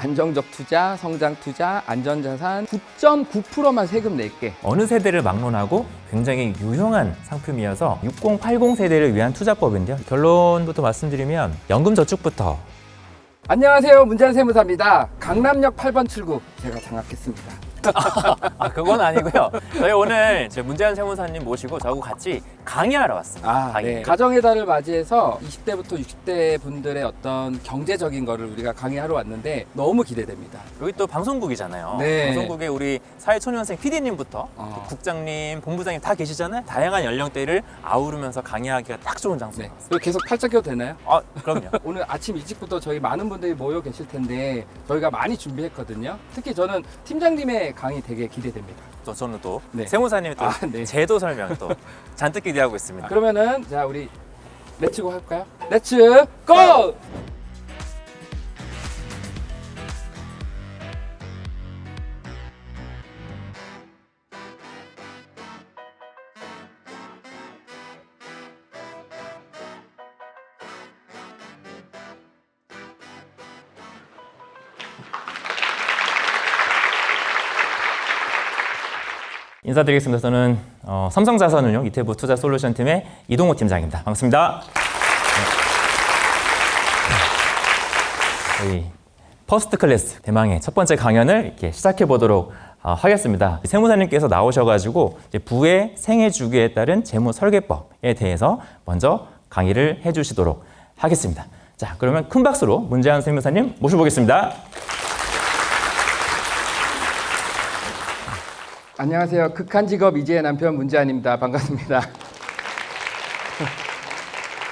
안정적 투자, 성장 투자, 안전자산 9.9%만 세금 낼게. 어느 세대를 막론하고 굉장히 유용한 상품이어서 60, 80 세대를 위한 투자법인데요. 결론부터 말씀드리면 연금저축부터. 안녕하세요. 문재한 세무사입니다. 강남역 8번 출구 제가 장악했습니다. 그건 아니고요. 저희 오늘 문재한 세무사님 모시고 저하고 같이 강의하러 왔습니다. 강의. 네. 가정의 달을 맞이해서 20대부터 60대 분들의 어떤 경제적인 거를 우리가 강의하러 왔는데 너무 기대됩니다. 여기 또 방송국이잖아요. 네. 방송국에 우리 사회초년생 PD님부터 국장님, 본부장님 다 계시잖아요. 다양한 연령대를 아우르면서 강의하기가 딱 좋은 장소입니다. 네. 계속 팔짝 껴도 되나요? 그럼요. 오늘 아침 일찍부터 저희 많은 분들이 모여 계실 텐데 저희가 많이 준비했거든요. 특히 저는 팀장님의 강의 되게 기대됩니다. 저는 또 네. 세무사님의 또 네. 제도 설명 또 잔뜩 기대하고 있습니다. 그러면은 자 우리 렛츠고 할까요? 렛츠 고! 인사드리겠습니다. 저는 삼성자산운용 이태부 투자솔루션팀의 이동호 팀장입니다. 반갑습니다. 저희 퍼스트 클래스 대망의 첫 번째 강연을 이렇게 시작해 보도록 하겠습니다. 세무사님께서 나오셔가지고 이제 부의 생애 주기에 따른 재무 설계법에 대해서 먼저 강의를 해주시도록 하겠습니다. 자, 그러면 큰 박수로 문재한 세무사님 모셔보겠습니다. 안녕하세요. 극한 직업 이지의 남편 문재한입니다. 반갑습니다.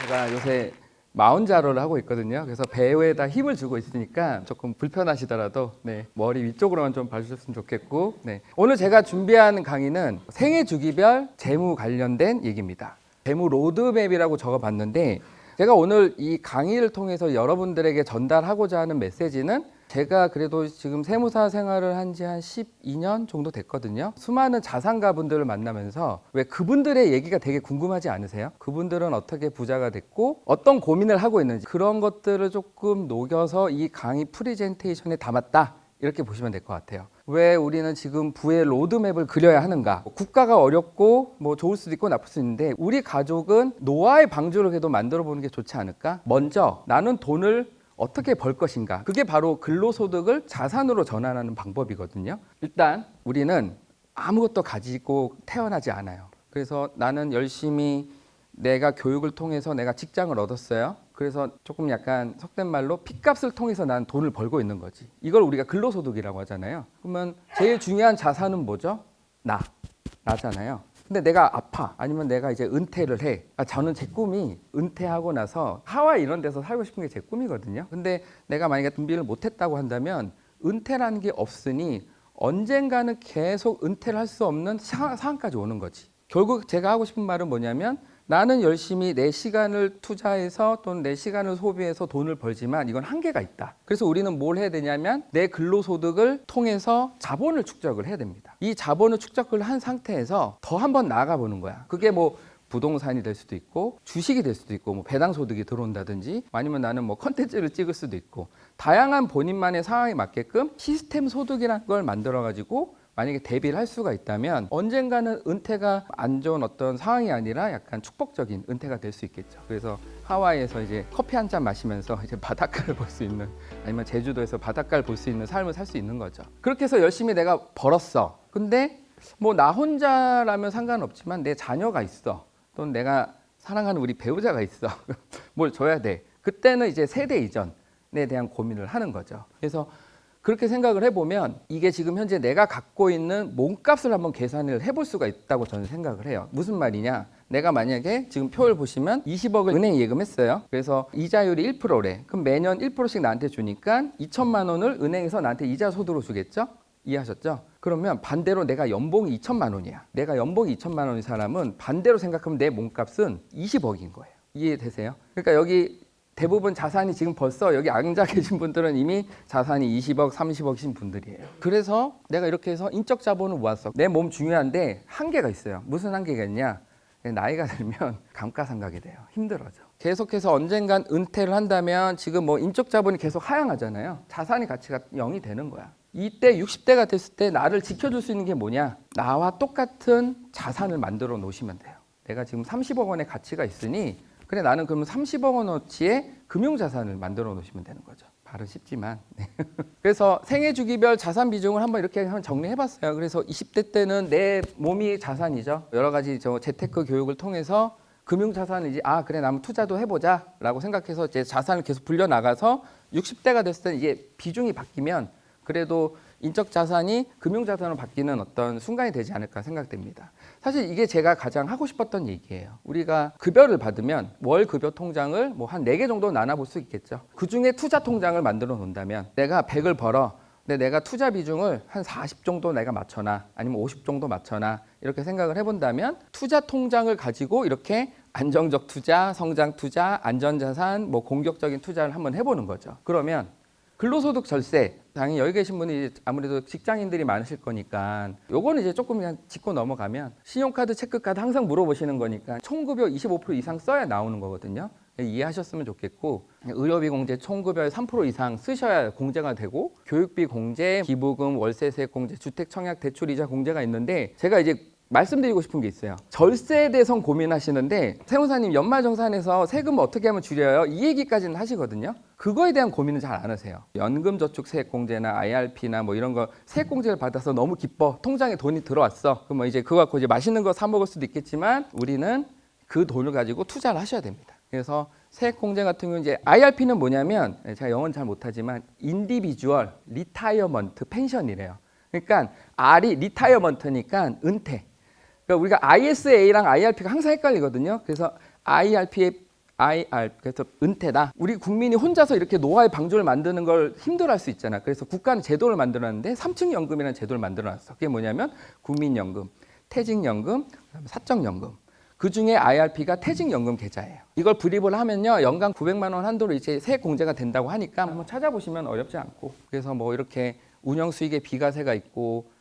제가 요새 마운자로를 하고 있거든요. 그래서 배우에다 힘을 주고 있으니까 조금 불편하시더라도 머리 위쪽으로만 좀 봐주셨으면 좋겠고 오늘 제가 준비한 강의는 생애 주기별 재무 관련된 얘기입니다. 재무 로드맵이라고 적어봤는데 제가 오늘 이 강의를 통해서 여러분들에게 전달하고자 하는 메시지는 제가 그래도 지금 세무사 생활을 한 지 한 12년 정도 됐거든요. 수많은 자산가분들을 만나면서 왜 그분들의 얘기가 되게 궁금하지 않으세요? 그분들은 어떻게 부자가 됐고 어떤 고민을 하고 있는지 그런 것들을 조금 녹여서 이 강의 프레젠테이션에 담았다. 이렇게 보시면 될 것 같아요. 왜 우리는 지금 부의 로드맵을 그려야 하는가? 국가가 어렵고 좋을 수도 있고 나쁠 수 있는데 우리 가족은 노화의 방주를 해도 만들어 보는 게 좋지 않을까? 먼저 나는 돈을 어떻게 벌 것인가? 그게 바로 근로소득을 자산으로 전환하는 방법이거든요. 일단 우리는 아무것도 가지고 태어나지 않아요. 그래서 나는 열심히 내가 교육을 통해서 내가 직장을 얻었어요. 그래서 조금 약간 속된 말로 핏값을 통해서 나는 돈을 벌고 있는 거지. 이걸 우리가 근로소득이라고 하잖아요. 그러면 제일 중요한 자산은 뭐죠? 나잖아요. 근데 내가 아파 아니면 내가 이제 은퇴를 해. 저는 제 꿈이 은퇴하고 나서 하와이 이런 데서 살고 싶은 게 제 꿈이거든요. 근데 내가 만약에 준비를 못했다고 한다면 은퇴라는 게 없으니 언젠가는 계속 은퇴를 할 수 없는 상황까지 오는 거지. 결국 제가 하고 싶은 말은 뭐냐면 나는 열심히 내 시간을 투자해서 또는 내 시간을 소비해서 돈을 벌지만 이건 한계가 있다. 그래서 우리는 뭘 해야 되냐면 내 근로소득을 통해서 자본을 축적을 해야 됩니다. 이 자본을 축적을 한 상태에서 더 한번 나아가 보는 거야. 그게 부동산이 될 수도 있고 주식이 될 수도 있고 배당소득이 들어온다든지 아니면 나는 컨텐츠를 찍을 수도 있고 다양한 본인만의 상황에 맞게끔 시스템 소득이라는 걸 만들어가지고 만약에 대비를 할 수가 있다면 언젠가는 은퇴가 안 좋은 어떤 상황이 아니라 약간 축복적인 은퇴가 될 수 있겠죠. 그래서 하와이에서 이제 커피 한 잔 마시면서 이제 바닷가를 볼 수 있는 아니면 제주도에서 바닷가를 볼 수 있는 삶을 살 수 있는 거죠. 그렇게 해서 열심히 내가 벌었어. 근데 나 혼자라면 상관없지만 내 자녀가 있어. 또는 내가 사랑하는 우리 배우자가 있어. 뭘 줘야 돼. 그때는 이제 세대 이전에 대한 고민을 하는 거죠. 그래서 그렇게 생각을 해보면 이게 지금 현재 내가 갖고 있는 몸값을 한번 계산을 해볼 수가 있다고 저는 생각을 해요. 무슨 말이냐? 내가 만약에 지금 표를 보시면 20억을 은행에 예금했어요. 그래서 이자율이 1%래. 그럼 매년 1%씩 나한테 주니까 2천만 원을 은행에서 나한테 이자 소득으로 주겠죠? 이해하셨죠? 그러면 반대로 내가 연봉이 2천만 원이야. 내가 연봉이 2천만 원인 사람은 반대로 생각하면 내 몸값은 20억인 거예요. 이해되세요? 그러니까 여기 대부분 자산이 지금 벌써 여기 앉아 계신 분들은 이미 자산이 20억, 30억이신 분들이에요. 그래서 내가 이렇게 해서 인적 자본을 모았어. 내 몸 중요한데 한계가 있어요. 무슨 한계가 있냐? 나이가 들면 감가상각이 돼요. 힘들어져. 계속해서 언젠간 은퇴를 한다면 지금 뭐 인적 자본이 계속 하향하잖아요. 자산의 가치가 0이 되는 거야. 이때 60대가 됐을 때 나를 지켜줄 수 있는 게 뭐냐? 나와 똑같은 자산을 만들어 놓으시면 돼요. 내가 지금 30억 원의 가치가 있으니 그래 나는 그러면 30억 원어치의 금융자산을 만들어 놓으시면 되는 거죠. 발은 쉽지만. 그래서 생애 주기별 자산 비중을 한번 이렇게 한번 정리해봤어요. 그래서 20대 때는 내 몸이 자산이죠. 여러 가지 재테크 교육을 통해서 금융자산을 이제 그래 나면 투자도 해보자라고 생각해서 이제 자산을 계속 불려 나가서 60대가 됐을 때 이제 비중이 바뀌면 그래도 인적 자산이 금융 자산으로 바뀌는 어떤 순간이 되지 않을까 생각됩니다. 사실 이게 제가 가장 하고 싶었던 얘기예요. 우리가 급여를 받으면 월 급여 통장을 뭐 한 4개 정도 나눠 볼 수 있겠죠. 그중에 투자 통장을 만들어 놓는다면 내가 100을 벌어. 근데 내가 투자 비중을 한 40 정도 내가 맞춰놔. 아니면 50 정도 맞춰놔. 이렇게 생각을 해본다면 투자 통장을 가지고 이렇게 안정적 투자, 성장 투자, 안전자산, 뭐 공격적인 투자를 한번 해보는 거죠. 그러면 근로소득 절세, 당연히 여기 계신 분이 아무래도 직장인들이 많으실 거니까 요거는 이제 조금 그냥 짚고 넘어가면 신용카드, 체크카드 항상 물어보시는 거니까 총급여 25% 이상 써야 나오는 거거든요. 이해하셨으면 좋겠고 의료비 공제 총급여의 3% 이상 쓰셔야 공제가 되고 교육비 공제, 기부금, 월세세 공제, 주택청약 대출이자 공제가 있는데 제가 이제 말씀드리고 싶은 게 있어요. 절세에 대해서 고민하시는데 세무사님 연말정산에서 세금 어떻게 하면 줄여요? 이 얘기까지는 하시거든요. 그거에 대한 고민은 잘 안 하세요. 연금저축세액공제나 IRP나 뭐 이런 거 세액공제를 받아서 너무 기뻐. 통장에 돈이 들어왔어. 그럼 이제 그거 갖고 이제 맛있는 거 사 먹을 수도 있겠지만 우리는 그 돈을 가지고 투자를 하셔야 됩니다. 그래서 세액공제 같은 경우는 이제 IRP는 뭐냐면 제가 영어는 잘 못하지만 인디비주얼 리타이어먼트 펜션이래요. 그러니까 R이 리타이어먼트니까 은퇴. 그러니까 우리가 ISA랑 IRP가 항상 헷갈리거든요. 그래서 그래서 은퇴다. 우리 국민이 혼자서 이렇게 노화의 방조를 만드는 걸 힘들어할 수 있잖아. 그래서 국가는 제도를 만들었는데 3층 연금이라는 제도를 만들어놨어. 그게 뭐냐면 국민연금, 퇴직연금, 그다음에 사적연금. 그 중에 IRP가 퇴직연금 계좌예요. 이걸 불입을 하면요 연간 900만 원 한도로 이제 세액 공제가 된다고 하니까 한번 찾아보시면 어렵지 않고. 그래서 뭐 이렇게 운영 수익에 비과세가 있고.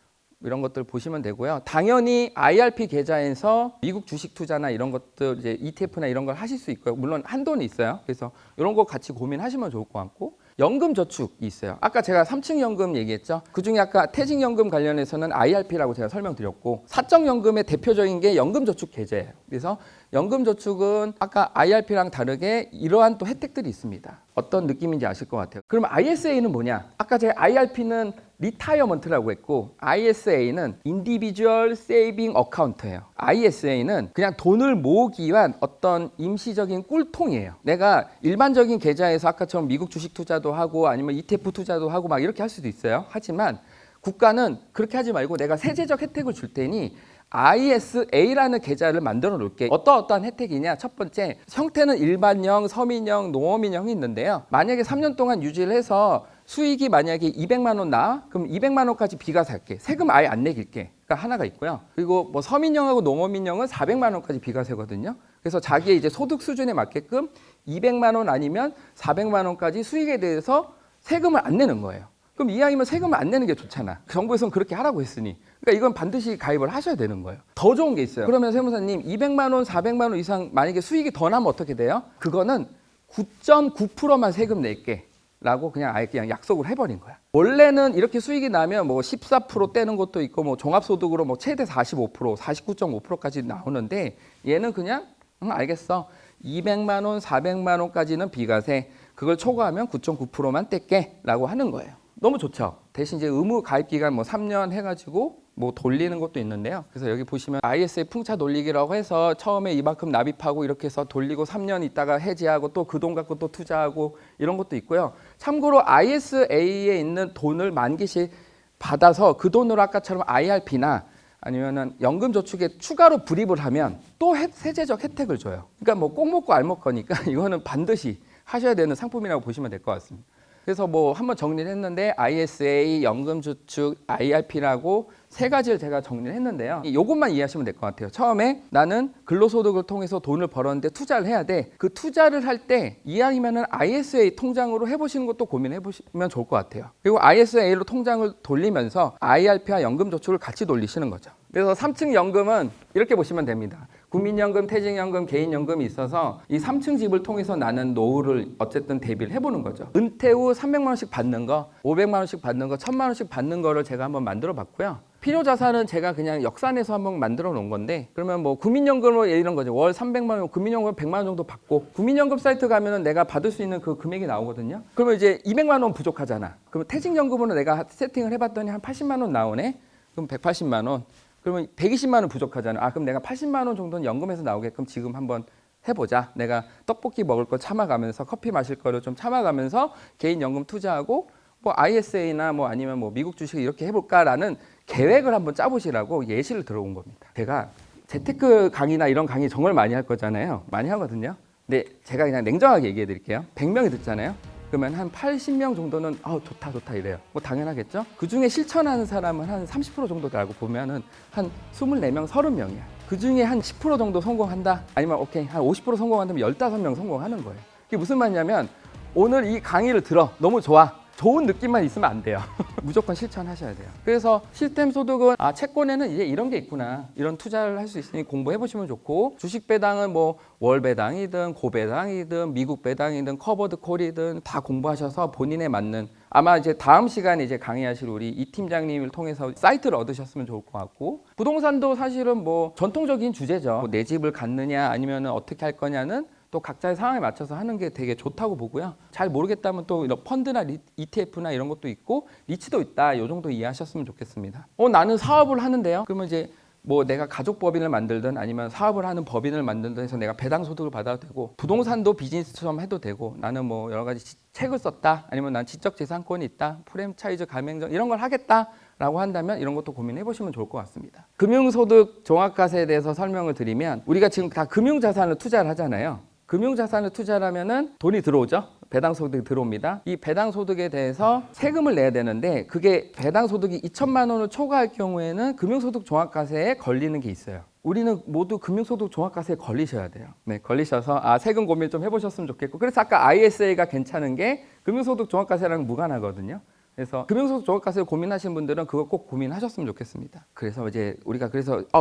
이런 것들 보시면 되고요. 당연히 IRP 계좌에서 미국 주식 투자나 이런 것들 이제 ETF나 이런 걸 하실 수 있고요. 물론 한도는 있어요. 그래서 이런 거 같이 고민하시면 좋을 것 같고 연금 저축이 있어요. 아까 제가 3층 연금 얘기했죠. 그중에 아까 퇴직연금 관련해서는 IRP라고 제가 설명드렸고 사적연금의 대표적인 게 연금저축 계좌예요. 그래서 연금저축은 아까 IRP랑 다르게 이러한 또 혜택들이 있습니다. 어떤 느낌인지 아실 것 같아요. 그럼 ISA는 뭐냐? 아까 제가 IRP는 리타이어먼트라고 했고 ISA는 인디비주얼 세이빙 어카운트예요. ISA는 그냥 돈을 모으기 위한 어떤 임시적인 꿀통이에요. 내가 일반적인 계좌에서 아까처럼 미국 주식 투자도 하고 아니면 ETF 투자도 하고 막 이렇게 할 수도 있어요. 하지만 국가는 그렇게 하지 말고 내가 세제적 혜택을 줄 테니 ISA라는 계좌를 만들어 놓을게. 어떠한 혜택이냐? 첫 번째, 형태는 일반형, 서민형, 농어민형이 있는데요. 만약에 3년 동안 유지를 해서 수익이 만약에 200만 원 나와? 그럼 200만 원까지 비과세할게. 세금 아예 안 내길게. 가 하나가 있고요. 그리고 뭐 서민형하고 농어민형은 400만 원까지 비과세거든요. 그래서 자기의 이제 소득 수준에 맞게끔 200만 원 아니면 400만 원까지 수익에 대해서 세금을 안 내는 거예요. 그럼 이왕이면 세금을 안 내는 게 좋잖아. 정부에서는 그렇게 하라고 했으니. 그러니까 이건 반드시 가입을 하셔야 되는 거예요. 더 좋은 게 있어요. 그러면 세무사님 200만 원, 400만 원 이상 만약에 수익이 더 나면 어떻게 돼요? 그거는 9.9%만 세금 낼게. 라고 그냥 아예 그냥 약속을 해버린 거야. 원래는 이렇게 수익이 나면 뭐 14% 떼는 것도 있고 뭐 종합소득으로 뭐 최대 45%, 49.5%까지 나오는데 얘는 그냥 알겠어. 200만 원, 400만 원까지는 비과세. 그걸 초과하면 9.9%만 뗄게 라고 하는 거예요. 너무 좋죠. 대신 이제 의무 가입 기간 뭐 3년 해가지고 뭐 돌리는 것도 있는데요. 그래서 여기 보시면 ISA 풍차 돌리기라고 해서 처음에 이만큼 납입하고 이렇게 해서 돌리고 3년 있다가 해지하고 또 그 돈 갖고 또 투자하고 이런 것도 있고요. 참고로 ISA에 있는 돈을 만기씩 받아서 그 돈으로 아까처럼 IRP나 아니면은 연금저축에 추가로 불입을 하면 또 세제적 혜택을 줘요. 그러니까 뭐 꼭 먹고 알 먹거니까 이거는 반드시 하셔야 되는 상품이라고 보시면 될 것 같습니다. 그래서 뭐 한번 정리를 했는데 ISA, 연금저축, IRP라고 세 가지를 제가 정리를 했는데요. 이것만 이해하시면 될 것 같아요. 처음에 나는 근로소득을 통해서 돈을 벌었는데 투자를 해야 돼. 그 투자를 할 때 이왕이면은 ISA 통장으로 해보시는 것도 고민해 보시면 좋을 것 같아요. 그리고 ISA로 통장을 돌리면서 IRP와 연금저축을 같이 돌리시는 거죠. 그래서 3층 연금은 이렇게 보시면 됩니다. 국민연금, 퇴직연금, 개인연금이 있어서 이 3층 집을 통해서 나는 노후를 어쨌든 대비를 해보는 거죠. 은퇴 후 300만 원씩 받는 거, 500만 원씩 받는 거, 1000만 원씩 받는 거를 제가 한번 만들어 봤고요. 필요 자산은 제가 그냥 역산해서 한번 만들어 놓은 건데, 그러면 뭐 국민연금으로 이런 거죠. 월 300만 원, 국민연금 100만 원 정도 받고, 국민연금 사이트 가면은 내가 받을 수 있는 그 금액이 나오거든요. 그러면 이제 200만 원 부족하잖아. 그러면 퇴직연금으로 내가 세팅을 해봤더니 한 80만 원 나오네. 그럼 180만 원. 그러면 120만 원 부족하잖아. 그럼 내가 80만 원 정도는 연금에서 나오게끔 지금 한번 해보자. 내가 떡볶이 먹을 거 참아가면서 커피 마실 거를 좀 참아가면서 개인 연금 투자하고 뭐 ISA나 뭐 아니면 뭐 미국 주식 이렇게 해볼까라는 계획을 한번 짜보시라고 예시를 들어온 겁니다. 제가 재테크 강의나 이런 강의 정말 많이 할 거잖아요. 많이 하거든요. 근데 제가 그냥 냉정하게 얘기해 드릴게요. 100명이 듣잖아요. 그러면 한 80명 정도는 좋다 이래요. 뭐 당연하겠죠. 그중에 실천하는 사람은 한 30% 정도라고 보면은 한 24명, 30명이야. 그중에 한 10% 정도 성공한다. 아니면 오케이 한 50% 성공한다면 15명 성공하는 거예요. 이게 무슨 말이냐면 오늘 이 강의를 들어. 너무 좋아. 좋은 느낌만 있으면 안 돼요. 무조건 실천하셔야 돼요. 그래서 시스템 소득은 채권에는 이제 이런 게 있구나. 이런 투자를 할 수 있으니 공부해 보시면 좋고, 주식 배당은 뭐 월 배당이든 고배당이든 미국 배당이든 커버드 콜이든 다 공부하셔서 본인에 맞는, 아마 이제 다음 시간에 이제 강의하실 우리 이 팀장님을 통해서 사이트를 얻으셨으면 좋을 것 같고, 부동산도 사실은 뭐 전통적인 주제죠. 뭐 내 집을 갖느냐 아니면 어떻게 할 거냐는 또 각자의 상황에 맞춰서 하는 게 되게 좋다고 보고요. 잘 모르겠다면 또 이런 펀드나 ETF나 이런 것도 있고 리츠도 있다. 이 정도 이해하셨으면 좋겠습니다. 나는 사업을 하는데요. 그러면 이제 뭐 내가 가족 법인을 만들든 아니면 사업을 하는 법인을 만들든 해서 내가 배당 소득을 받아도 되고, 부동산도 비즈니스처럼 해도 되고, 나는 뭐 여러 가지 책을 썼다 아니면 난 지적 재산권이 있다, 프랜차이즈 가맹점 이런 걸 하겠다 라고 한다면 이런 것도 고민해 보시면 좋을 것 같습니다. 금융소득 종합과세에 대해서 설명을 드리면, 우리가 지금 다 금융자산을 투자를 하잖아요. 금융자산을 투자를 하면은 돈이 들어오죠. 배당소득이 들어옵니다. 이 배당소득에 대해서 세금을 내야 되는데, 그게 배당소득이 2천만 원을 초과할 경우에는 금융소득 종합과세에 걸리는 게 있어요. 우리는 모두 금융소득 종합과세에 걸리셔야 돼요. 네, 걸리셔서 세금 고민 좀 해보셨으면 좋겠고, 그래서 아까 ISA가 괜찮은 게 금융소득 종합과세랑 무관하거든요. 그래서 금융소득 종합과세를 고민하시는 분들은 그거 꼭 고민하셨으면 좋겠습니다. 그래서 이제 우리가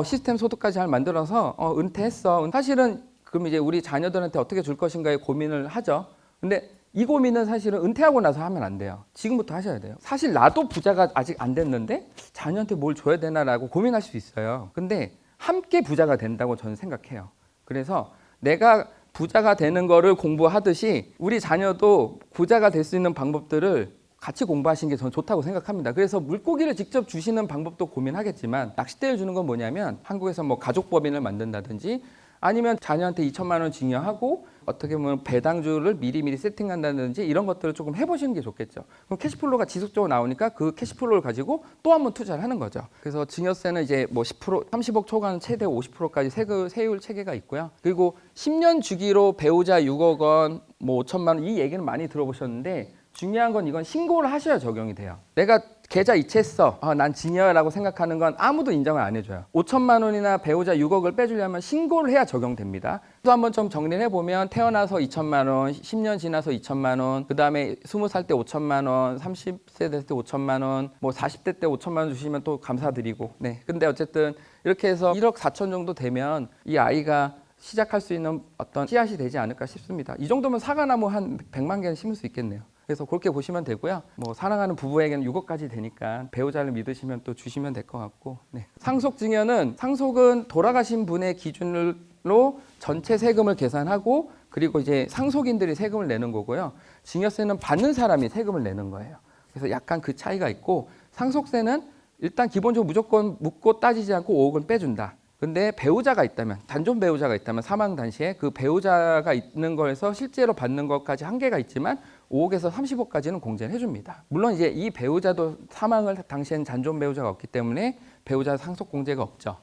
시스템 소득까지 잘 만들어서 은퇴했어. 사실은 그럼 이제 우리 자녀들한테 어떻게 줄 것인가에 고민을 하죠. 근데 이 고민은 사실은 은퇴하고 나서 하면 안 돼요. 지금부터 하셔야 돼요. 사실 나도 부자가 아직 안 됐는데 자녀한테 뭘 줘야 되나라고 고민하실 수 있어요. 근데 함께 부자가 된다고 저는 생각해요. 그래서 내가 부자가 되는 거를 공부하듯이 우리 자녀도 부자가 될 수 있는 방법들을 같이 공부하시는 게 저는 좋다고 생각합니다. 그래서 물고기를 직접 주시는 방법도 고민하겠지만, 낚싯대를 주는 건 뭐냐면 한국에서 뭐 가족법인을 만든다든지 아니면 자녀한테 2천만 원 증여하고 어떻게 보면 배당주를 미리미리 세팅한다든지 이런 것들을 조금 해보시는 게 좋겠죠. 그럼 캐시플로우가 지속적으로 나오니까 그 캐시플로우를 가지고 또 한 번 투자를 하는 거죠. 그래서 증여세는 이제 뭐 10%, 30억 초과는 최대 50%까지 세율 체계가 있고요. 그리고 10년 주기로 배우자 6억 원, 뭐 5천만 원, 이 얘기는 많이 들어보셨는데, 중요한 건 이건 신고를 하셔야 적용이 돼요. 내가 계좌 이체했어. 난 증여라고 생각하는 건 아무도 인정을 안 해줘요. 5천만 원이나 배우자 6억을 빼주려면 신고를 해야 적용됩니다. 또 한번 좀 정리를 해보면, 태어나서 2천만 원, 10년 지나서 2천만 원, 그 다음에 20살 때 5천만 원, 30세 됐을 때 5천만 원, 뭐 40대 때 5천만 원 주시면 또 감사드리고. 네. 근데 어쨌든 이렇게 해서 1억 4천 정도 되면 이 아이가 시작할 수 있는 어떤 씨앗이 되지 않을까 싶습니다. 이 정도면 사과나무 한 100만 개는 심을 수 있겠네요. 그래서 그렇게 보시면 되고요. 뭐 사랑하는 부부에게는 6억까지 되니까 배우자를 믿으시면 또 주시면 될 것 같고. 네. 상속증여는, 상속은 돌아가신 분의 기준으로 전체 세금을 계산하고, 그리고 이제 상속인들이 세금을 내는 거고요. 증여세는 받는 사람이 세금을 내는 거예요. 그래서 약간 그 차이가 있고, 상속세는 일단 기본적으로 무조건 묻고 따지지 않고 5억은 빼준다. 근데 배우자가 있다면, 단존 배우자가 있다면 사망 당시에 그 배우자가 있는 거에서 실제로 받는 것까지 한계가 있지만 5억에서 30억까지는 공제를 해줍니다. 물론 이제 이 배우자도 사망을 당시엔 단존 배우자가 없기 때문에 배우자 상속 공제가 없죠.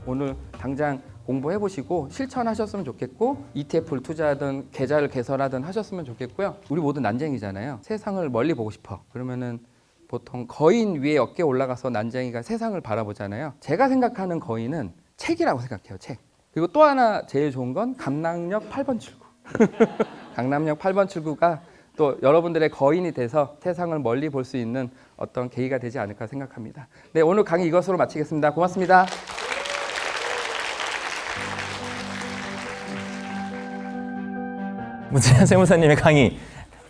오늘 당장 공부해 보시고 실천하셨으면 좋겠고, ETF를 투자하든 계좌를 개설하든 하셨으면 좋겠고요. 우리 모두 난쟁이잖아요. 세상을 멀리 보고 싶어. 그러면은 보통 거인 위에 어깨 올라가서 난쟁이가 세상을 바라보잖아요. 제가 생각하는 거인은 책이라고 생각해요. 책. 그리고 또 하나 제일 좋은 건 강남역 8번 출구. 강남역 8번 출구가 또 여러분들의 거인이 돼서 세상을 멀리 볼 수 있는 어떤 계기가 되지 않을까 생각합니다. 네, 오늘 강의 이것으로 마치겠습니다. 고맙습니다. 문재현 세무사님의 강의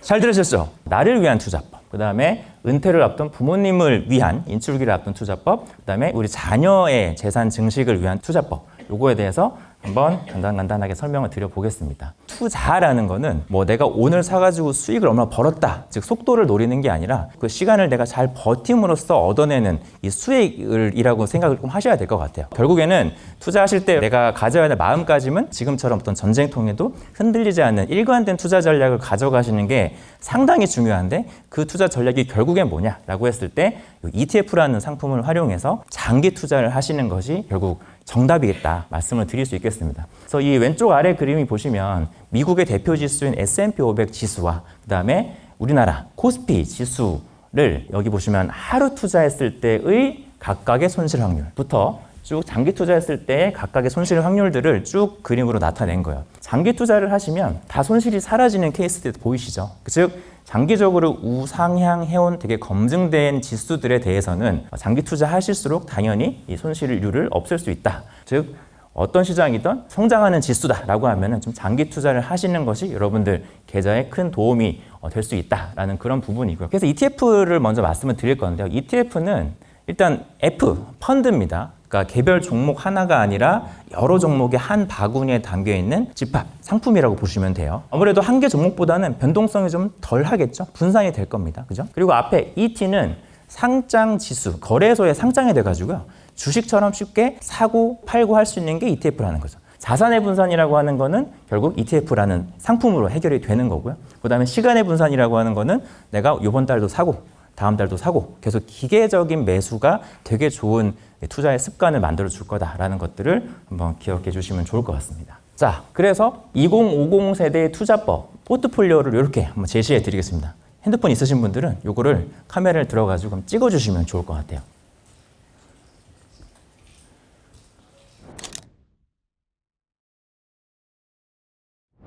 잘 들으셨죠? 나를 위한 투자법, 그 다음에 은퇴를 앞둔 부모님을 위한 인출기를 앞둔 투자법, 그 다음에 우리 자녀의 재산 증식을 위한 투자법, 요거에 대해서 한번 간단하게 설명을 드려보겠습니다. 투자라는 거는 뭐 내가 오늘 사가지고 수익을 얼마나 벌었다, 즉 속도를 노리는 게 아니라 그 시간을 내가 잘 버팀으로써 얻어내는 이 수익이라고 생각을 좀 하셔야 될 것 같아요. 결국에는 투자하실 때 내가 가져야 될 마음가짐은 지금처럼 어떤 전쟁통에도 흔들리지 않는 일관된 투자 전략을 가져가시는 게 상당히 중요한데, 그 투자 전략이 결국엔 뭐냐라고 했을 때 ETF라는 상품을 활용해서 장기 투자를 하시는 것이 결국 정답이겠다 말씀을 드릴 수 있겠습니다. 그래서 이 왼쪽 아래 그림이 보시면 미국의 대표 지수인 S&P 500 지수와 그 다음에 우리나라 코스피 지수를 여기 보시면 하루 투자했을 때의 각각의 손실 확률부터 쭉 장기 투자했을 때 각각의 손실 확률들을 쭉 그림으로 나타낸 거예요. 장기 투자를 하시면 다 손실이 사라지는 케이스들 보이시죠? 즉 장기적으로 우상향해온 되게 검증된 지수들에 대해서는 장기 투자하실수록 당연히 이 손실률을 없앨 수 있다. 즉 어떤 시장이든 성장하는 지수다라고 하면은 좀 장기 투자를 하시는 것이 여러분들 계좌에 큰 도움이 될 수 있다라는 그런 부분이고요. 그래서 ETF를 먼저 말씀을 드릴 건데요. ETF는 일단 F 펀드입니다. 그러니까 개별 종목 하나가 아니라 여러 종목의 한 바구니에 담겨 있는 집합 상품이라고 보시면 돼요. 아무래도 한 개 종목보다는 변동성이 좀 덜 하겠죠. 분산이 될 겁니다. 그죠? 그리고 앞에 ET는 상장 지수, 거래소에 상장이 돼 가지고요. 주식처럼 쉽게 사고 팔고 할 수 있는 게 ETF라는 거죠. 자산의 분산이라고 하는 거는 결국 ETF라는 상품으로 해결이 되는 거고요. 그다음에 시간의 분산이라고 하는 거는 내가 이번 달도 사고 다음 달도 사고 계속 기계적인 매수가 되게 좋은 투자의 습관을 만들어 줄 거다라는 것들을 한번 기억해 주시면 좋을 것 같습니다. 자, 그래서 2050 세대의 투자법 포트폴리오를 이렇게 한번 제시해 드리겠습니다. 핸드폰 있으신 분들은 이거를 카메라를 들어가지고 찍어 주시면 좋을 것 같아요.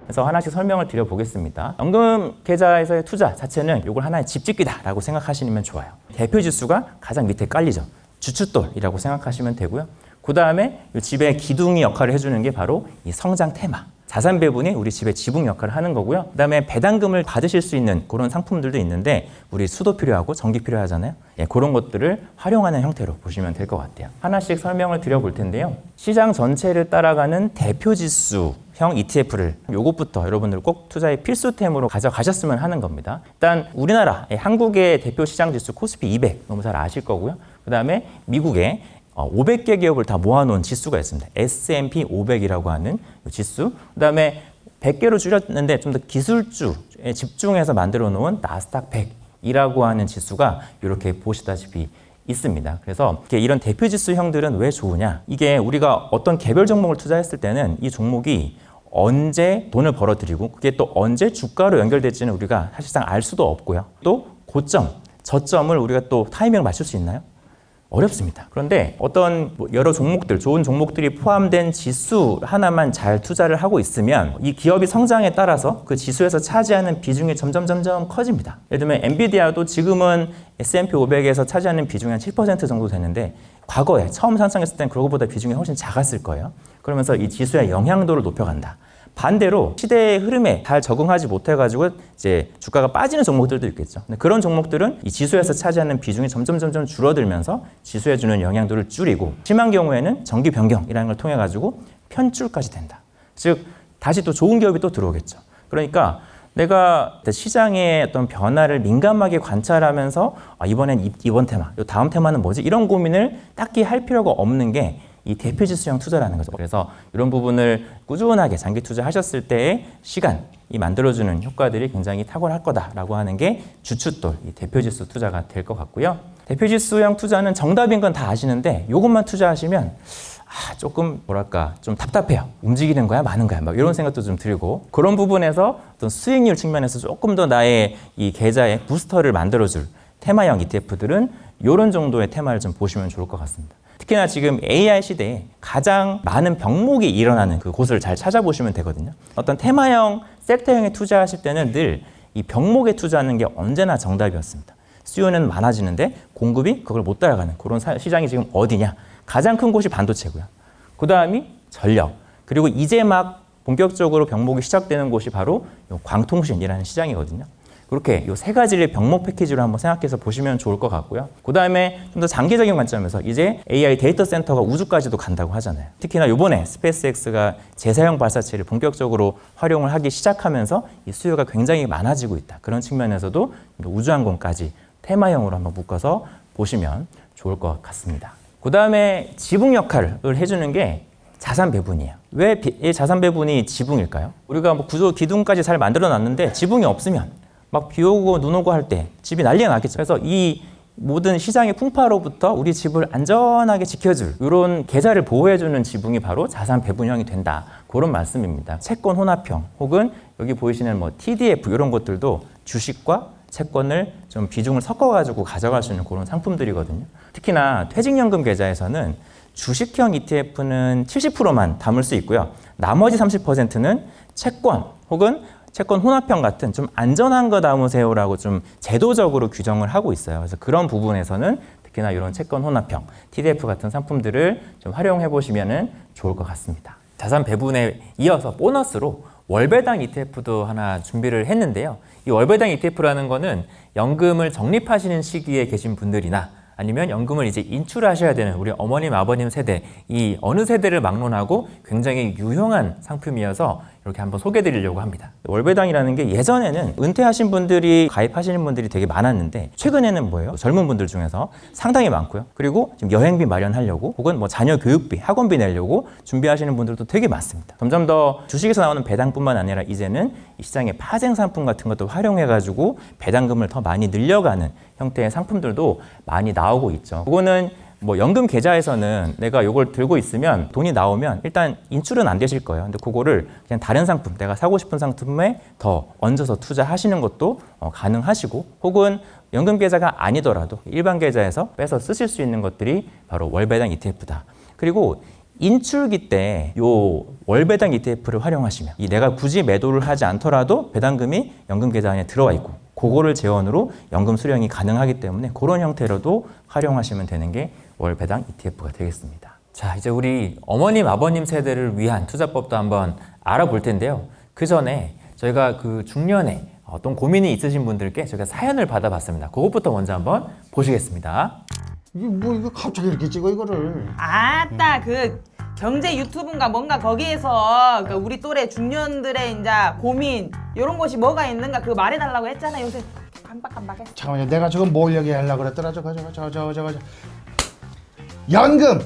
그래서 하나씩 설명을 드려보겠습니다. 연금 계좌에서의 투자 자체는 이걸 하나의 집짓기다라고 생각하시면 좋아요. 대표 지수가 가장 밑에 깔리죠. 주춧돌이라고 생각하시면 되고요. 그 다음에 집의 기둥이 역할을 해주는 게 바로 이 성장 테마. 자산 배분이 우리 집의 지붕 역할을 하는 거고요. 그 다음에 배당금을 받으실 수 있는 그런 상품들도 있는데 우리 수도 필요하고 전기 필요하잖아요. 예, 그런 것들을 활용하는 형태로 보시면 될 것 같아요. 하나씩 설명을 드려볼 텐데요. 시장 전체를 따라가는 대표 지수형 ETF를 요것부터 여러분들 꼭 투자의 필수템으로 가져가셨으면 하는 겁니다. 일단 우리나라 한국의 대표 시장 지수 코스피 200 너무 잘 아실 거고요. 그 다음에 미국의 500개 기업을 다 모아놓은 지수가 있습니다. S&P 500이라고 하는 지수. 그 다음에 100개로 줄였는데 좀 더 기술주에 집중해서 만들어 놓은 나스닥 100이라고 하는 지수가 이렇게 보시다시피 있습니다. 그래서 이런 대표 지수형들은 왜 좋으냐? 이게 우리가 어떤 개별 종목을 투자했을 때는 이 종목이 언제 돈을 벌어들이고 그게 또 언제 주가로 연결될지는 우리가 사실상 알 수도 없고요. 또 고점, 저점을 우리가 또 타이밍을 맞출 수 있나요? 어렵습니다. 그런데 어떤 여러 종목들, 좋은 종목들이 포함된 지수 하나만 잘 투자를 하고 있으면 이 기업이 성장에 따라서 그 지수에서 차지하는 비중이 점점 커집니다. 예를 들면 엔비디아도 지금은 S&P 500에서 차지하는 비중이 한 7% 정도 되는데 과거에 처음 상장했을 땐 그거보다 비중이 훨씬 작았을 거예요. 그러면서 이 지수의 영향도를 높여간다. 반대로 시대의 흐름에 잘 적응하지 못해가지고 이제 주가가 빠지는 종목들도 있겠죠. 근데 그런 종목들은 이 지수에서 차지하는 비중이 점점 줄어들면서 지수에 주는 영향도를 줄이고 심한 경우에는 정기 변경이라는 걸 통해 가지고 편줄까지 된다. 즉 다시 또 좋은 기업이 또 들어오겠죠. 그러니까 내가 시장의 어떤 변화를 민감하게 관찰하면서 이번엔 이번 테마, 다음 테마는 뭐지? 이런 고민을 딱히 할 필요가 없는 게 이 대표 지수형 투자라는 거죠. 그래서 이런 부분을 꾸준하게 장기 투자하셨을 때의 시간이 만들어주는 효과들이 굉장히 탁월할 거다라고 하는 게 주춧돌, 이 대표 지수 투자가 될 것 같고요. 대표 지수형 투자는 정답인 건 다 아시는데 이것만 투자하시면 조금 뭐랄까 좀 답답해요. 움직이는 거야 마는 거야 막 이런 생각도 좀 들고 그런 부분에서 어떤 수익률 측면에서 조금 더 나의 이 계좌에 부스터를 만들어줄 테마형 ETF들은 이런 정도의 테마를 좀 보시면 좋을 것 같습니다. 특히나 지금 AI 시대에 가장 많은 병목이 일어나는 그 곳을 잘 찾아보시면 되거든요. 어떤 테마형, 섹터형에 투자하실 때는 늘 이 병목에 투자하는 게 언제나 정답이었습니다. 수요는 많아지는데 공급이 그걸 못 따라가는 그런 시장이 지금 어디냐? 가장 큰 곳이 반도체고요. 그 다음이 전력. 그리고 이제 막 본격적으로 병목이 시작되는 곳이 바로 요 광통신이라는 시장이거든요. 그렇게 이 세 가지를 병목 패키지로 한번 생각해서 보시면 좋을 것 같고요. 그 다음에 좀 더 장기적인 관점에서 이제 AI 데이터 센터가 우주까지도 간다고 하잖아요. 특히나 이번에 스페이스X가 재사용 발사체를 본격적으로 활용을 하기 시작하면서 이 수요가 굉장히 많아지고 있다. 그런 측면에서도 우주항공까지 테마형으로 한번 묶어서 보시면 좋을 것 같습니다. 그 다음에 지붕 역할을 해주는 게 자산 배분이에요. 왜 자산 배분이 지붕일까요? 우리가 뭐 구조 기둥까지 잘 만들어 놨는데 지붕이 없으면 막 비 오고 눈 오고 할 때 집이 난리가 나겠죠. 그래서 이 모든 시장의 풍파로부터 우리 집을 안전하게 지켜줄 이런 계좌를 보호해주는 지붕이 바로 자산 배분형이 된다. 그런 말씀입니다. 채권 혼합형 혹은 여기 보이시는 뭐 TDF 이런 것들도 주식과 채권을 좀 비중을 섞어가지고 가져갈 수 있는 그런 상품들이거든요. 특히나 퇴직연금 계좌에서는 주식형 ETF는 70%만 담을 수 있고요. 나머지 30%는 채권 혹은 채권 혼합형 같은 좀 안전한 거 담으세요라고 좀 제도적으로 규정을 하고 있어요. 그래서 그런 부분에서는 특히나 이런 채권 혼합형, TDF 같은 상품들을 좀 활용해 보시면 좋을 것 같습니다. 자산 배분에 이어서 보너스로 월배당 ETF도 하나 준비를 했는데요. 이 월배당 ETF라는 거는 연금을 적립하시는 시기에 계신 분들이나 아니면 연금을 이제 인출하셔야 되는 우리 어머님, 아버님 세대, 이 어느 세대를 막론하고 굉장히 유용한 상품이어서 이렇게 한번 소개해 드리려고 합니다. 월배당이라는 게 예전에는 은퇴하신 분들이 가입하시는 분들이 되게 많았는데 최근에는 뭐예요? 젊은 분들 중에서 상당히 많고요. 그리고 지금 여행비 마련하려고 혹은 뭐 자녀 교육비, 학원비 내려고 준비하시는 분들도 되게 많습니다. 점점 더 주식에서 나오는 배당뿐만 아니라 이제는 이 시장의 파생 상품 같은 것도 활용해 가지고 배당금을 더 많이 늘려가는 형태의 상품들도 많이 나오고 있죠. 그거는 뭐 연금 계좌에서는 내가 이걸 들고 있으면 돈이 나오면 일단 인출은 안 되실 거예요. 근데 그거를 그냥 다른 상품, 내가 사고 싶은 상품에 더 얹어서 투자하시는 것도 가능하시고, 혹은 연금 계좌가 아니더라도 일반 계좌에서 빼서 쓰실 수 있는 것들이 바로 월배당 ETF다. 그리고 인출기 때 요 월배당 ETF를 활용하시면 이 내가 굳이 매도를 하지 않더라도 배당금이 연금 계좌 안에 들어와 있고 그거를 재원으로 연금 수령이 가능하기 때문에 그런 형태로도 활용하시면 되는 게 월배당 ETF가 되겠습니다. 자, 이제 우리 어머님, 아버님 세대를 위한 투자법도 한번 알아볼 텐데요. 그 전에 저희가 그 중년에 어떤 고민이 있으신 분들께 저희가 사연을 받아봤습니다. 그것부터 먼저 한번 보시겠습니다. 이게 뭐 이거 갑자기 이렇게 찍어 이거를. 아따 그 경제 유튜브인가 뭔가 거기에서 그 우리 또래 중년들의 이제 고민 이런 것이 뭐가 있는가 그거 말해달라고 했잖아. 요새 깜빡깜빡했어. 잠깐만요. 내가 저거 뭘 얘기하려고 그랬더라. 저거. 연금.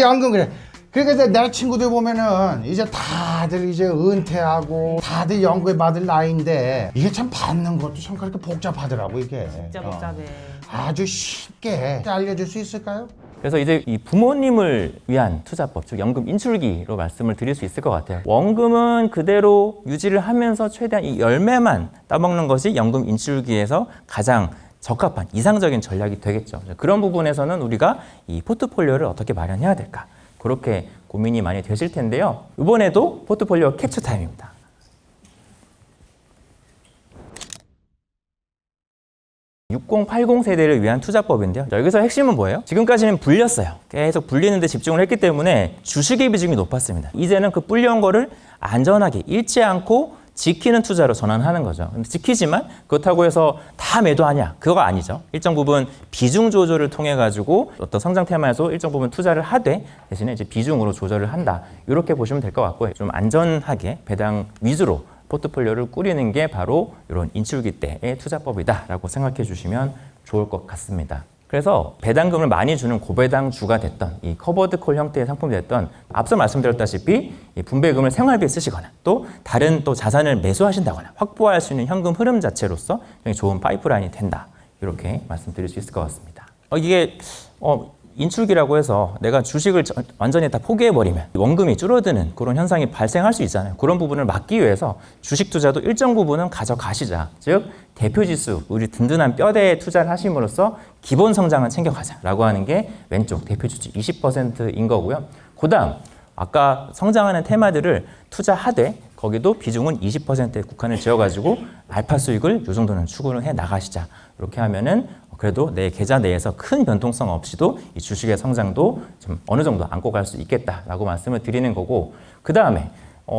연금 그래. 그러니까 내가 친구들 보면은 이제 다들 이제 은퇴하고 다들 연금 받을 나이인데 이게 참 받는 것도 참 그렇게 복잡하더라고 이게. 진짜 복잡해. 아주 쉽게 알려줄 수 있을까요? 그래서 이제 이 부모님을 위한 투자법, 즉 연금 인출기로 말씀을 드릴 수 있을 것 같아요. 원금은 그대로 유지를 하면서 최대한 이 열매만 따먹는 것이 연금 인출기에서 가장 적합한 이상적인 전략이 되겠죠. 그런 부분에서는 우리가 이 포트폴리오를 어떻게 마련해야 될까? 그렇게 고민이 많이 되실 텐데요. 이번에도 포트폴리오 캡처 타임입니다. (6080) 세대를 위한 투자법인데요. 여기서 핵심은 뭐예요? 지금까지는 불렸어요. 계속 불리는 데 집중을 했기 때문에 주식의 비중이 높았습니다. 이제는 그 불려온 거를 안전하게 잃지 않고 지키는 투자로 전환하는 거죠. 근데 지키지만 그렇다고 해서 다 매도하냐? 그거 아니죠. 일정 부분 비중 조절을 통해 가지고 어떤 성장 테마에서 일정 부분 투자를 하되 대신에 이제 비중으로 조절을 한다. 이렇게 보시면 될 것 같고요. 좀 안전하게 배당 위주로 포트폴리오를 꾸리는 게 바로 이런 인출기 때의 투자법이다라고 생각해 주시면 좋을 것 같습니다. 그래서 배당금을 많이 주는 고배당주가 됐던 이 커버드 콜 형태의 상품이 됐던 앞서 말씀드렸다시피 이 분배금을 생활비에 쓰시거나 또 다른 또 자산을 매수하신다거나 확보할 수 있는 현금 흐름 자체로서 굉장히 좋은 파이프라인이 된다. 이렇게 말씀드릴 수 있을 것 같습니다. 이게 인출기라고 해서 내가 주식을 완전히 다 포기해버리면 원금이 줄어드는 그런 현상이 발생할 수 있잖아요. 그런 부분을 막기 위해서 주식 투자도 일정 부분은 가져가시자. 즉 대표지수, 우리 든든한 뼈대에 투자를 하심으로써 기본 성장을 챙겨가자라고 하는 게 왼쪽 대표지수 20%인 거고요. 그 다음 아까 성장하는 테마들을 투자하되 거기도 비중은 20%에 국한을 지어가지고 알파 수익을 이 정도는 추구를 해 나가시자. 이렇게 하면은 그래도 내 계좌 내에서 큰 변동성 없이도 이 주식의 성장도 좀 어느 정도 안고 갈 수 있겠다라고 말씀을 드리는 거고, 그 다음에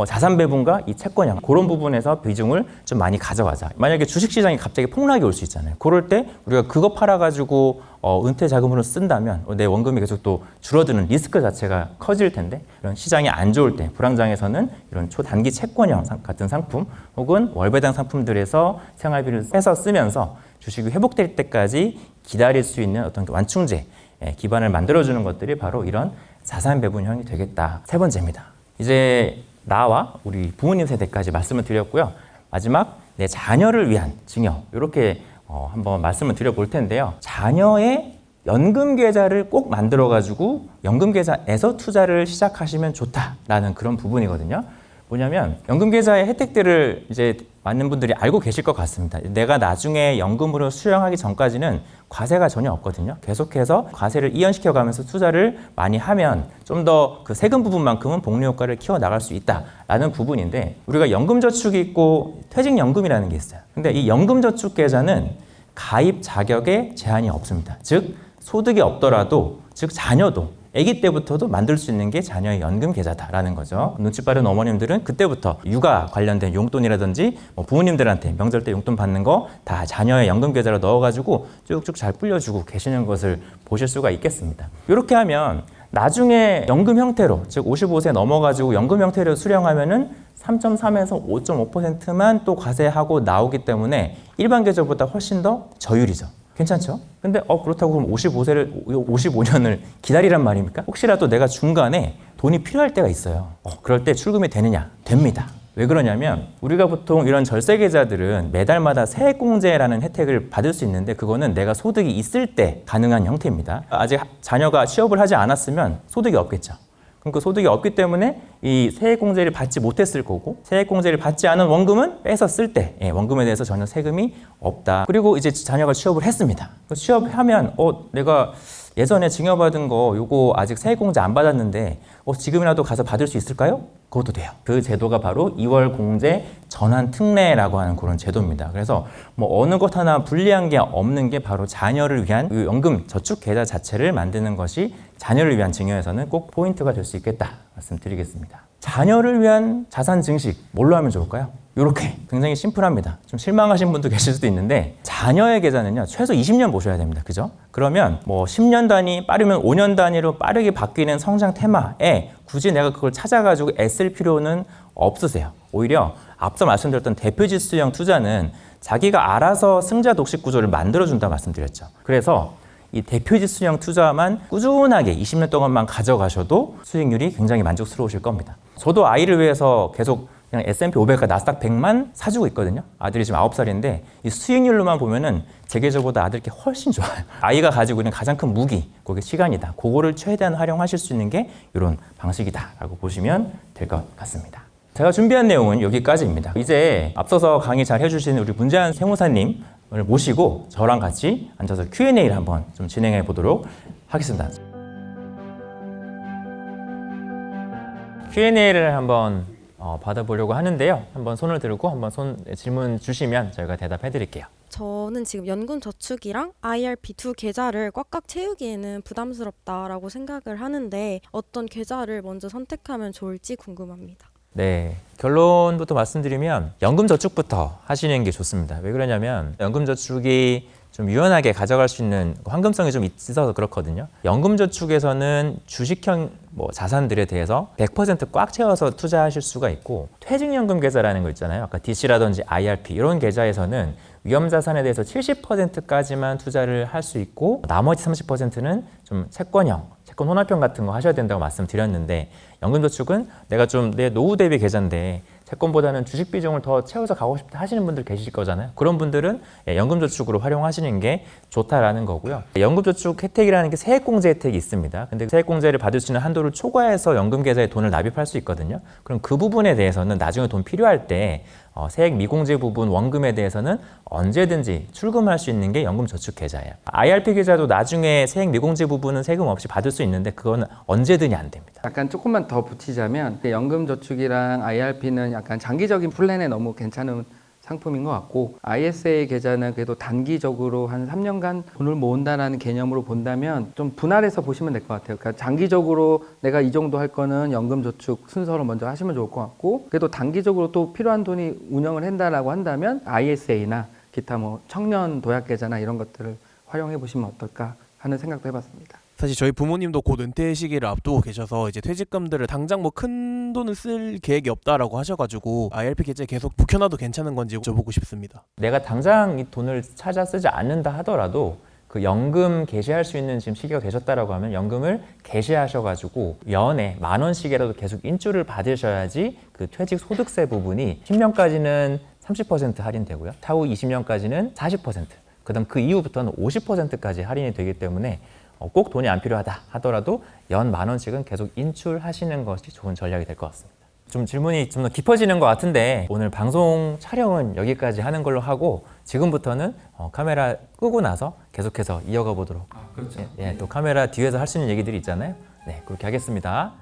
자산 배분과 이 채권형 그런 부분에서 비중을 좀 많이 가져가자. 만약에 주식시장이 갑자기 폭락이 올 수 있잖아요. 그럴 때 우리가 그거 팔아가지고 은퇴 자금으로 쓴다면 내 원금이 계속 또 줄어드는 리스크 자체가 커질 텐데, 이런 시장이 안 좋을 때 불황장에서는 이런 초단기 채권형 같은 상품 혹은 월배당 상품들에서 생활비를 빼서 쓰면서 주식이 회복될 때까지 기다릴 수 있는 어떤 완충제 기반을 만들어주는 것들이 바로 이런 자산 배분형이 되겠다. 세 번째입니다. 이제 나와 우리 부모님 세대까지 말씀을 드렸고요. 마지막 내 자녀를 위한 증여, 이렇게 한번 말씀을 드려볼 텐데요. 자녀의 연금 계좌를 꼭 만들어가지고 연금 계좌에서 투자를 시작하시면 좋다라는 그런 부분이거든요. 뭐냐면 연금 계좌의 혜택들을 이제 많은 분들이 알고 계실 것 같습니다. 내가 나중에 연금으로 수령하기 전까지는 과세가 전혀 없거든요. 계속해서 과세를 이연시켜 가면서 투자를 많이 하면 좀 더 그 세금 부분만큼은 복리 효과를 키워 나갈 수 있다라는 부분인데, 우리가 연금저축이 있고 퇴직연금이라는 게 있어요. 근데 이 연금저축 계좌는 가입 자격에 제한이 없습니다. 즉 소득이 없더라도, 즉 자녀도 아기 때부터도 만들 수 있는 게 자녀의 연금 계좌다라는 거죠. 눈치 빠른 어머님들은 그때부터 육아 관련된 용돈이라든지 부모님들한테 명절 때 용돈 받는 거 다 자녀의 연금 계좌로 넣어가지고 쭉쭉 잘 불려주고 계시는 것을 보실 수가 있겠습니다. 이렇게 하면 나중에 연금 형태로, 즉 55세 넘어가지고 연금 형태로 수령하면은 3.3에서 5.5%만 또 과세하고 나오기 때문에 일반 계좌보다 훨씬 더 저율이죠. 괜찮죠? 근데 그렇다고 그럼 55년을 기다리란 말입니까? 혹시라도 내가 중간에 돈이 필요할 때가 있어요. 그럴 때 출금이 되느냐? 됩니다. 왜 그러냐면 우리가 보통 이런 절세 계좌들은 매달마다 세액공제라는 혜택을 받을 수 있는데, 그거는 내가 소득이 있을 때 가능한 형태입니다. 아직 자녀가 취업을 하지 않았으면 소득이 없겠죠. 그럼 그 소득이 없기 때문에 이 세액공제를 받지 못했을 거고, 세액공제를 받지 않은 원금은 빼서 쓸 때 원금에 대해서 전혀 세금이 없다. 그리고 이제 자녀가 취업을 했습니다. 취업하면 내가 예전에 증여받은 거 요거 아직 세액공제 안 받았는데 지금이라도 가서 받을 수 있을까요? 그것도 돼요. 그 제도가 바로 2월 공제 전환 특례라고 하는 그런 제도입니다. 그래서 어느 것 하나 불리한 게 없는 게 바로 자녀를 위한 연금 저축 계좌 자체를 만드는 것이 자녀를 위한 증여에서는 꼭 포인트가 될 수 있겠다 말씀드리겠습니다. 자녀를 위한 자산 증식 뭘로 하면 좋을까요? 이렇게 굉장히 심플합니다. 좀 실망하신 분도 계실 수도 있는데, 자녀의 계좌는요 최소 20년 모셔야 됩니다. 그죠? 그러면 10년 단위, 빠르면 5년 단위로 빠르게 바뀌는 성장 테마에 굳이 내가 그걸 찾아가지고 애쓸 필요는 없으세요. 오히려 앞서 말씀드렸던 대표지수형 투자는 자기가 알아서 승자 독식 구조를 만들어준다 말씀드렸죠. 그래서 이 대표지수형 투자만 꾸준하게 20년 동안만 가져가셔도 수익률이 굉장히 만족스러우실 겁니다. 저도 아이를 위해서 계속 그냥 S&P 500과 나스닥 100만 사주고 있거든요. 아들이 지금 9살인데 이 수익률로만 보면은 제 계좌보다 아들께 훨씬 좋아요. 아이가 가지고 있는 가장 큰 무기, 그게 시간이다. 그거를 최대한 활용하실 수 있는 게 이런 방식이다라고 보시면 될 것 같습니다. 제가 준비한 내용은 여기까지입니다. 이제 앞서서 강의 잘 해주신 우리 문재한 세무사님을 모시고 저랑 같이 앉아서 Q&A를 한번 좀 진행해 보도록 하겠습니다. Q&A를 한번 받아보려고 하는데요. 한번 손을 들고 한번 질문 주시면 저희가 대답해 드릴게요. 저는 지금 연금 저축이랑 IRP 두 계좌를 꽉꽉 채우기에는 부담스럽다라고 생각을 하는데 어떤 계좌를 먼저 선택하면 좋을지 궁금합니다. 네, 결론부터 말씀드리면 연금 저축부터 하시는 게 좋습니다. 왜 그러냐면 연금 저축이 좀 유연하게 가져갈 수 있는 황금성이 좀 있어서 그렇거든요. 연금 저축에서는 주식형 자산들에 대해서 100% 꽉 채워서 투자하실 수가 있고, 퇴직연금 계좌라는 거 있잖아요. 아까 DC라든지 IRP 이런 계좌에서는 위험자산에 대해서 70%까지만 투자를 할 수 있고, 나머지 30%는 좀 채권 혼합형 같은 거 하셔야 된다고 말씀드렸는데, 연금저축은 내가 좀 내 노후 대비 계좌인데 채권보다는 주식 비중을 더 채워서 가고 싶다 하시는 분들 계실 거잖아요. 그런 분들은 연금저축으로 활용하시는 게 좋다라는 거고요. 연금저축 혜택이라는 게 세액공제 혜택이 있습니다. 근데 세액공제를 받을 수 있는 한도를 초과해서 연금계좌에 돈을 납입할 수 있거든요. 그럼 그 부분에 대해서는 나중에 돈 필요할 때 세액 미공제 부분 원금에 대해서는 언제든지 출금할 수 있는 게 연금저축계좌예요. IRP 계좌도 나중에 세액 미공제 부분은 세금 없이 받을 수 있는데 그거는 언제든지 안 됩니다. 약간 조금만 더 붙이자면 연금저축이랑 IRP는 약간 장기적인 플랜에 너무 괜찮은 상품인 것 같고 ISA 계좌는 그래도 단기적으로 한 3년간 돈을 모은다라는 개념으로 본다면 좀 분할해서 보시면 될 것 같아요. 그러니까 장기적으로 내가 이 정도 할 거는 연금저축 순서로 먼저 하시면 좋을 것 같고 그래도 단기적으로 또 필요한 돈이 운영을 한다라고 한다면 ISA나 기타 뭐 청년 도약 계좌나 이런 것들을 활용해 보시면 어떨까 하는 생각도 해봤습니다. 사실 저희 부모님도 곧 은퇴 시기를 앞두고 계셔서 이제 퇴직금들을 당장 뭐 큰 돈을 쓸 계획이 없다라고 하셔가지고 IRP 계좌에 계속 묵혀놔도 괜찮은 건지 여쭤보고 싶습니다. 내가 당장 이 돈을 찾아 쓰지 않는다 하더라도 그 연금 개시할 수 있는 지금 시기가 되셨다라고 하면 연금을 개시하셔가지고 연에 10,000원씩이라도 계속 인출을 받으셔야지 그 퇴직 소득세 부분이 10년까지는 30% 할인되고요. 차후 20년까지는 40%, 그다음 그 이후부터는 50%까지 할인이 되기 때문에 꼭 돈이 안 필요하다 하더라도 연 10,000원씩은 계속 인출하시는 것이 좋은 전략이 될 것 같습니다. 좀 질문이 좀 더 깊어지는 것 같은데 오늘 방송 촬영은 여기까지 하는 걸로 하고 지금부터는 카메라 끄고 나서 계속해서 이어가 보도록. 그렇죠. 예, 또 카메라 뒤에서 할 수 있는 얘기들이 있잖아요. 네, 그렇게 하겠습니다.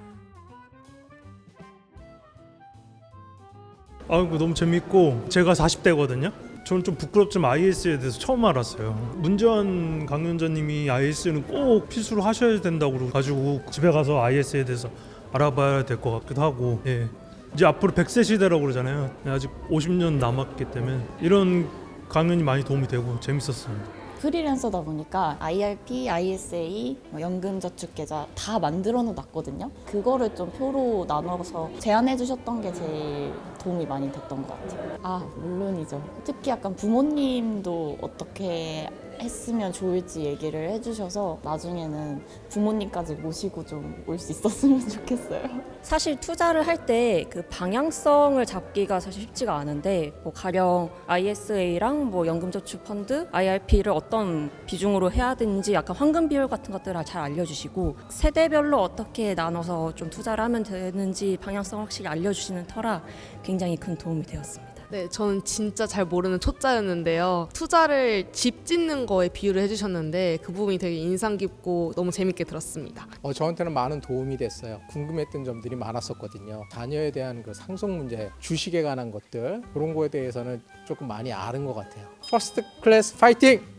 아이고 너무 재밌고 제가 40대거든요. 저는 좀 부끄럽지만 IS에 대해서 처음 알았어요. 문재환 강연자님이 IS는 꼭 필수로 하셔야 된다고 가지고 집에 가서 IS에 대해서 알아봐야 될 것 같기도 하고 예. 이제 앞으로 100세 시대라고 그러잖아요. 아직 50년 남았기 때문에 이런 강연이 많이 도움이 되고 재밌었습니다. 프리랜서다 보니까 IRP, ISA, 연금저축계좌 다 만들어 놨거든요. 그거를 좀 표로 나눠서 제안해 주셨던 게 제일 도움이 많이 됐던 것 같아요. 아, 물론이죠. 특히 약간 부모님도 어떻게 했으면 좋을지 얘기를 해주셔서 나중에는 부모님까지 모시고 좀 올 수 있었으면 좋겠어요. 사실 투자를 할 때 그 방향성을 잡기가 사실 쉽지가 않은데 뭐 가령 ISA랑 뭐 연금저축 펀드, IRP를 어떤 비중으로 해야 되는지 약간 황금 비율 같은 것들을 잘 알려주시고 세대별로 어떻게 나눠서 좀 투자를 하면 되는지 방향성을 확실히 알려주시는 터라 굉장히 큰 도움이 되었습니다. 네, 저는 진짜 잘 모르는 초짜였는데요. 투자를 집 짓는 거에 비유를 해주셨는데 그 부분이 되게 인상 깊고 너무 재밌게 들었습니다. 저한테는 많은 도움이 됐어요. 궁금했던 점들이 많았었거든요. 자녀에 대한 그 상속 문제, 주식에 관한 것들 그런 거에 대해서는 조금 많이 아는 것 같아요. 퍼스트 클래스 파이팅!